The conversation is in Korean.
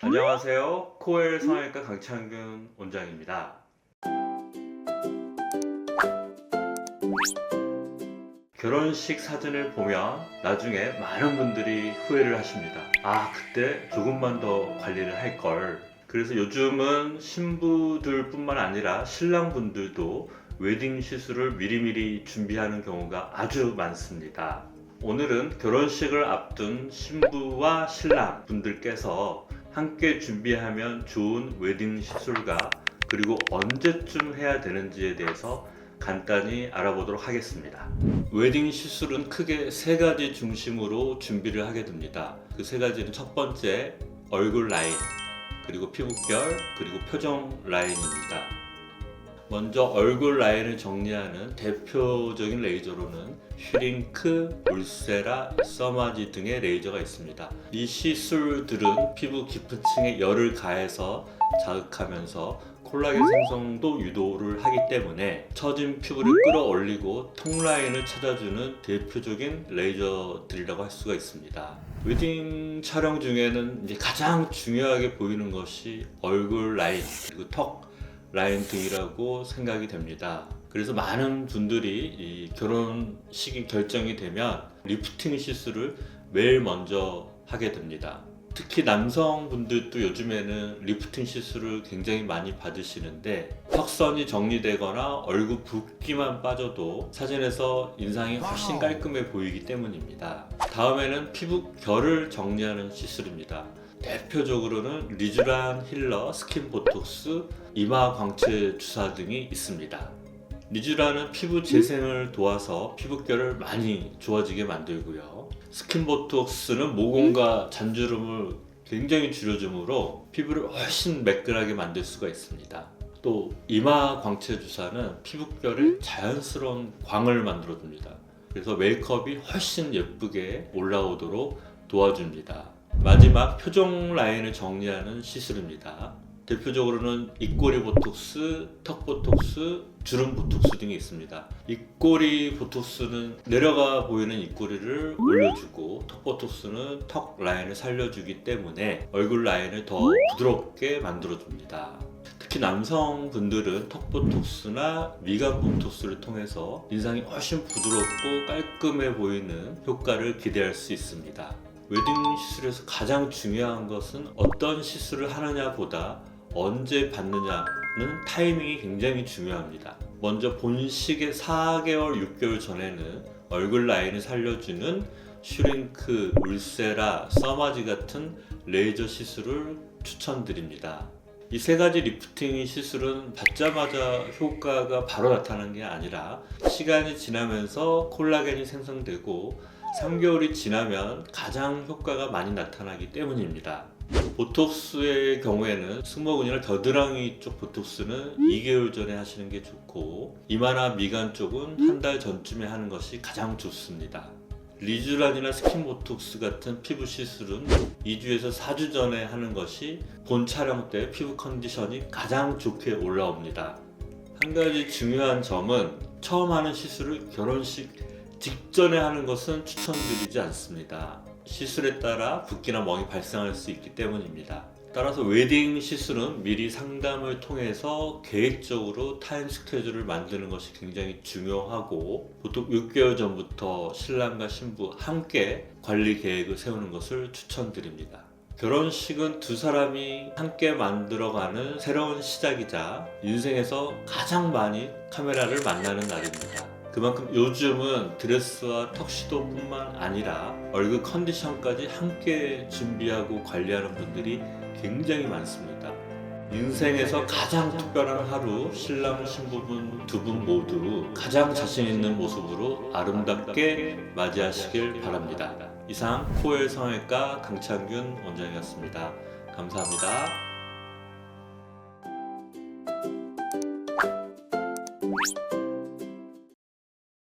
안녕하세요. 코엘 성형외과 강창균 원장입니다. 결혼식 사진을 보면 나중에 많은 분들이 후회를 하십니다. 그때 조금만 더 관리를 할 걸. 그래서 요즘은 신부들 뿐만 아니라 신랑분들도 웨딩 시술을 미리미리 준비하는 경우가 아주 많습니다. 오늘은 결혼식을 앞둔 신부와 신랑 분들께서 함께 준비하면 좋은 웨딩 시술과 그리고 언제쯤 해야 되는지에 대해서 간단히 알아보도록 하겠습니다. 웨딩 시술은 크게 세 가지 중심으로 준비를 하게 됩니다. 그 세 가지는 첫 번째, 얼굴 라인, 그리고 피부결, 그리고 표정 라인입니다. 먼저 얼굴 라인을 정리하는 대표적인 레이저로는 슈링크, 울세라, 써마지 등의 레이저가 있습니다. 이 시술들은 피부 깊은 층에 열을 가해서 자극하면서 콜라겐 생성도 유도를 하기 때문에 처진 피부를 끌어올리고 턱 라인을 찾아주는 대표적인 레이저들이라고 할 수가 있습니다. 웨딩 촬영 중에는 이제 가장 중요하게 보이는 것이 얼굴 라인 그리고 턱 라인 등이라고 생각이 됩니다. 그래서 많은 분들이 이 결혼식이 결정이 되면 리프팅 시술을 매일 먼저 하게 됩니다. 특히 남성분들도 요즘에는 리프팅 시술을 굉장히 많이 받으시는데 턱선이 정리되거나 얼굴 붓기만 빠져도 사진에서 인상이 훨씬 깔끔해 보이기 때문입니다. 다음에는 피부결을 정리하는 시술입니다. 대표적으로는 리쥬란 힐러, 스킨 보톡스, 이마 광채 주사 등이 있습니다. 리쥬란은 피부 재생을 도와서 피부결을 많이 좋아지게 만들고요. 스킨 보톡스는 모공과 잔주름을 굉장히 줄여주므로 피부를 훨씬 매끈하게 만들 수가 있습니다. 또 이마 광채 주사는 피부결에 자연스러운 광을 만들어줍니다. 그래서 메이크업이 훨씬 예쁘게 올라오도록 도와줍니다. 마지막 표정 라인을 정리하는 시술입니다. 대표적으로는 입꼬리 보톡스, 턱 보톡스, 주름 보톡스 등이 있습니다. 입꼬리 보톡스는 내려가 보이는 입꼬리를 올려주고 턱 보톡스는 턱 라인을 살려주기 때문에 얼굴 라인을 더 부드럽게 만들어줍니다. 특히 남성분들은 턱 보톡스나 미간 보톡스를 통해서 인상이 훨씬 부드럽고 깔끔해 보이는 효과를 기대할 수 있습니다. 웨딩 시술에서 가장 중요한 것은 어떤 시술을 하느냐보다 언제 받느냐는 타이밍이 굉장히 중요합니다. 먼저 본식의 4개월, 6개월 전에는 얼굴 라인을 살려주는 슈링크, 울세라, 써마지 같은 레이저 시술을 추천드립니다. 이 세 가지 리프팅 시술은 받자마자 효과가 바로 나타나는 게 아니라 시간이 지나면서 콜라겐이 생성되고 3개월이 지나면 가장 효과가 많이 나타나기 때문입니다. 보톡스의 경우에는 승모근이나 겨드랑이 쪽 보톡스는 2개월 전에 하시는 게 좋고 이마나 미간 쪽은 한 달 전쯤에 하는 것이 가장 좋습니다. 리쥬란이나 스킨 보톡스 같은 피부 시술은 2주에서 4주 전에 하는 것이 본 촬영 때 피부 컨디션이 가장 좋게 올라옵니다. 한 가지 중요한 점은 처음 하는 시술을 결혼식 직전에 하는 것은 추천드리지 않습니다. 시술에 따라 붓기나 멍이 발생할 수 있기 때문입니다. 따라서 웨딩 시술은 미리 상담을 통해서 계획적으로 타임 스케줄을 만드는 것이 굉장히 중요하고 보통 6개월 전부터 신랑과 신부 함께 관리 계획을 세우는 것을 추천드립니다. 결혼식은 두 사람이 함께 만들어가는 새로운 시작이자 인생에서 가장 많이 카메라를 만나는 날입니다. 그만큼 요즘은 드레스와 턱시도 뿐만 아니라 얼굴 컨디션까지 함께 준비하고 관리하는 분들이 굉장히 많습니다. 인생에서 가장 특별한 하루, 신랑, 신부분 두 분 모두 가장 자신 있는 모습으로 아름답게 맞이하시길 바랍니다. 이상 코엘 성형외과 강창균 원장이었습니다. 감사합니다.